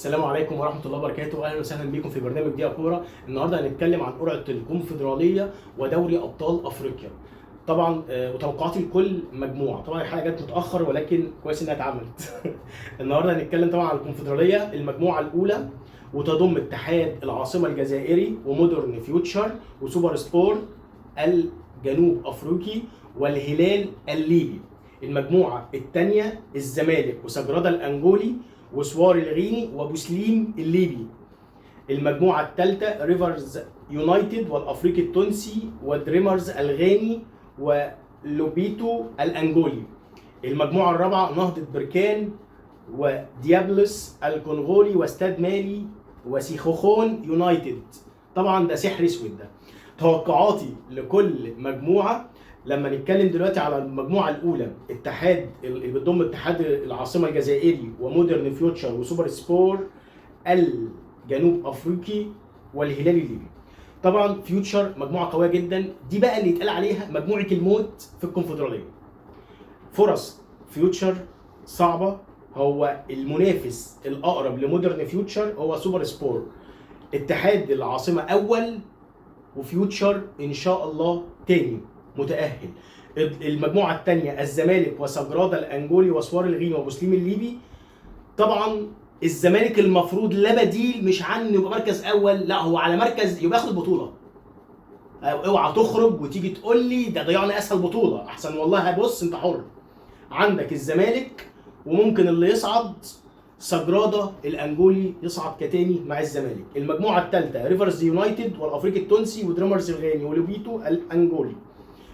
السلام عليكم ورحمة الله وبركاته، أهلا وسهلا بكم في برنامج دقيقة كورة. النهارده هنتكلم عن قرعة الكونفدرالية ودوري أبطال أفريقيا. طبعا وتوقعاتي لكل مجموعة، طبعا الحلقة جت متأخر ولكن كويس إنها اتعملت. النهارده هنتكلم طبعا عن الكونفدرالية المجموعة الأولى، وتضم اتحاد العاصمة الجزائري ومودرن فيوتشر وسوبر سبور الجنوب أفريقي والهلال الليبي. المجموعة الثانية الزمالك وسجرادا الأنجولي وسوار الغيني وبوسليم الليبي. المجموعة الثالثة ريفرز يونايتد والأفريقي التونسي ودريمرز الغاني ولوبيتو الأنجولي. المجموعة الرابعة نهضة بركان وديابلس الكونغولي واستاد مالي وسيخوخون يونايتد. طبعا ده سحر اسود. ده توقعاتي لكل مجموعة. لما نتكلم دلوقتي على المجموعة الأولى، اتحاد اللي بتضم اتحاد العاصمة الجزائري ومودرن فيوتشر وسوبر سبور الجنوب أفريقي والهلال الليبي. طبعا فيوتشر مجموعة قوية جدا، دي بقى اللي يتقال عليها مجموعة الموت في الكونفدرالية. فرص فيوتشر صعبة، هو المنافس الأقرب لمودرن فيوتشر هو سوبر سبور. اتحاد العاصمة أول وفيوتشر إن شاء الله تاني متأهل. المجموعة الثانية الزمالك وسجرادا الأنجولي وسوار الغيني وبوسليم الليبي. طبعا الزمالك المفروض لا بديل، مش عنه يبقى مركز أول، لا هو على مركز يبقى ياخد البطولة. اوعى تخرج وتيجي تقول لي ده ضيعنا أسهل بطولة، أحسن والله. هبص أنت حر. عندك الزمالك وممكن اللي يصعد سجرادا الأنجولي يصعد كتاني مع الزمالك. المجموعة الثالثة ريفرز يونايتد والأفريقي التونسي ودريمرز الغاني ولوبيتو الأنجولي.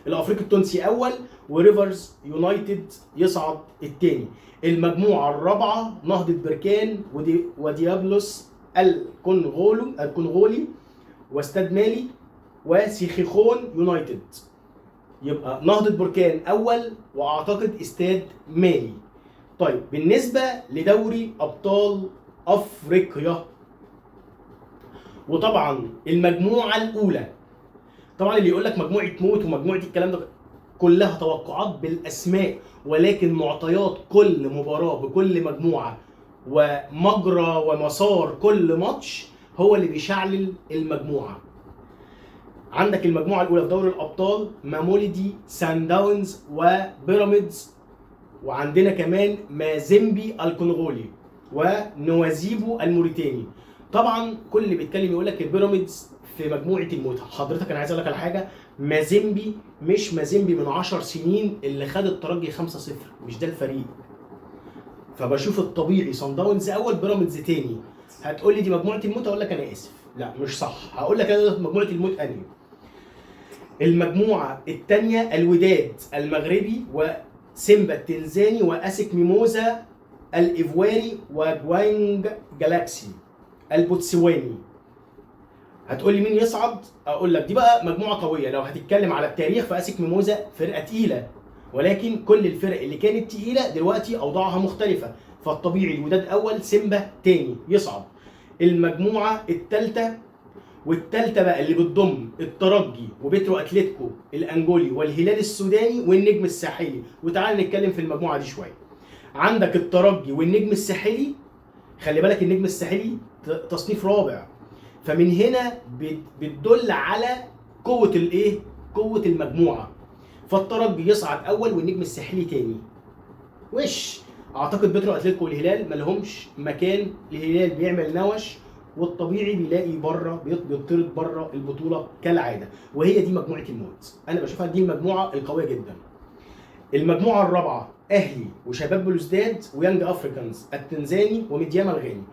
الافريقي التونسي اول وريفرز يونايتد يصعد الثاني. المجموعه الرابعه نهضه بركان وديابلوس الكونغولي واستاد مالي وسيخيخون يونايتد. يبقى نهضه بركان اول واعتقد استاد مالي. طيب بالنسبه لدوري ابطال افريقيا، وطبعا المجموعه الاولى، طبعا اللي يقول لك مجموعه موت ومجموعه الكلام ده كلها توقعات بالاسماء، ولكن معطيات كل مباراه بكل مجموعه ومجرى ومسار كل ماتش هو اللي بيشعلل المجموعه. عندك المجموعه الاولى في دوري الابطال ماموليدي سان داونز وبيراميدز، وعندنا كمان مازيمبي الكونغولي ونوازيبو الموريتاني. طبعا كل اللي بيتكلم يقول لك البيراميدز في مجموعه الموت. حضرتك انا عايز اقول لك على حاجه، مازيمبي مش مازيمبي من 10 سنين اللي خد الترجي 5-0، مش ده الفريق. فبشوف الطبيعي صن داونز اول بيراميدز تاني. هتقول لي دي مجموعه الموت، اقول لك انا اسف، لا مش صح. هقول لك انا مجموعه الموت انهي. المجموعه الثانيه الوداد المغربي وسيمبا التنزاني واسك ميموزا الايفواري وجوانج جالاكسي البوتسواني. هتقول لي مين يصعد؟ اقول لك دي بقى مجموعه قويه. لو هتتكلم على التاريخ فاسك ميموزا فرقه تقيله، ولكن كل الفرق اللي كانت تقيله دلوقتي اوضاعها مختلفه، فالطبيعي الوداد اول سيمبا تاني يصعد. المجموعه الثالثه والثالثه بقى اللي بتضم الترجي وبيترو اتلتيكو الانجولي والهلال السوداني والنجم الساحلي. وتعال نتكلم في المجموعه دي شويه. عندك الترجي والنجم الساحلي، خلي بالك النجم الساحلي تصنيف رابع، فمن هنا بتدل على قوه الايه؟ قوه المجموعه. فالترجي يصعد اول والنجم الساحلي تاني. وش اعتقد بيترو اتلتيكو والهلال ما لهمش مكان. الهلال بيعمل نوش والطبيعي بيلاقي بره، بيطرد بره البطوله كالعاده، وهي دي مجموعه الموت. انا بشوفها دي المجموعه القويه جدا. المجموعه الرابعه اهلي وشباب بلوزداد ويانج افريكانز التنزاني وميدياما الغاني.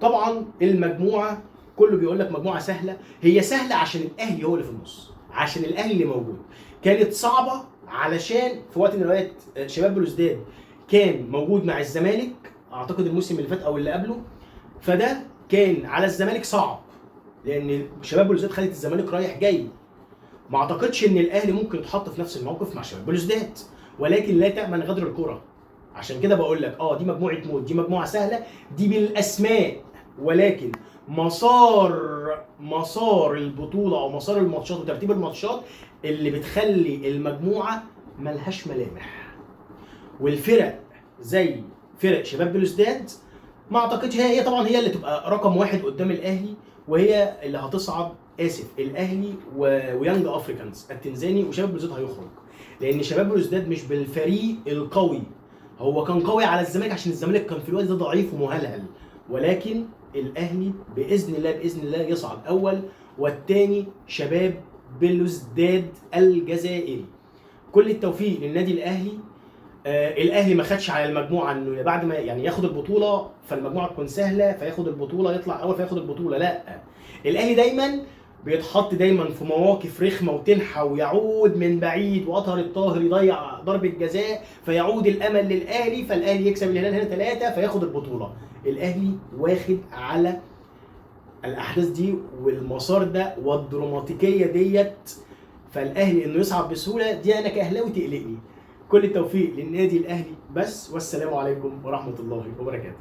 طبعا المجموعه كله بيقول لك مجموعه سهله، هي سهله عشان الاهلي هو اللي في النص، عشان الاهلي اللي موجود. كانت صعبه علشان في وقت من الاوقات شباب بلوزداد كان موجود مع الزمالك اعتقد الموسم اللي فات او اللي قبله، فده كان على الزمالك صعب لان شباب بلوزداد خدت الزمالك رايح جاي. ما اعتقدش ان الاهلي ممكن يتحط في نفس الموقف مع شباب بلوزداد، ولكن لا تأمن غدر الكرة. عشان كده بقول لك دي مجموعه موت، دي مجموعه سهله، دي بالاسماء، ولكن مسار البطوله او مسار الماتشات وترتيب الماتشات اللي بتخلي المجموعه ملهاش ملامح. والفرق زي فرق شباب بلوزداد ما اعتقدش، هي طبعا هي اللي تبقى رقم واحد قدام الاهلي، وهي اللي هتصعد. الاهلي ويانج افريكانز التنزاني وشباب بلوزداد هيخرج، لان شباب بلوزداد مش بالفريق القوي. هو كان قوي على الزمالك عشان الزمالك كان في الوقت ده ضعيف ومهلهل، ولكن الاهلي باذن الله باذن الله يصعد اول، والثاني شباب بلوزداد الجزائري. كل التوفيق للنادي الاهلي. الاهلي ما خدش على المجموعه انه بعد ما يعني ياخد البطوله فالمجموعه تكون سهله فياخد البطوله يطلع اول فياخد البطوله، لا. الاهلي دايما بيتحط دايما في مواقف رخمه وتنحى ويعود من بعيد، واطهر الطاهر يضيع ضربه جزاء فيعود الامل للاهلي، فالاهلي يكسب الهلال هنا 3 فياخد البطوله. الاهلي واخد على الاحداث دي والمسار ده والدراماتيكيه ديت، فالاهلي انه يصعد بسهوله دي انا كاهلاوي تقلقني. كل التوفيق للنادي الاهلي بس، والسلام عليكم ورحمه الله وبركاته.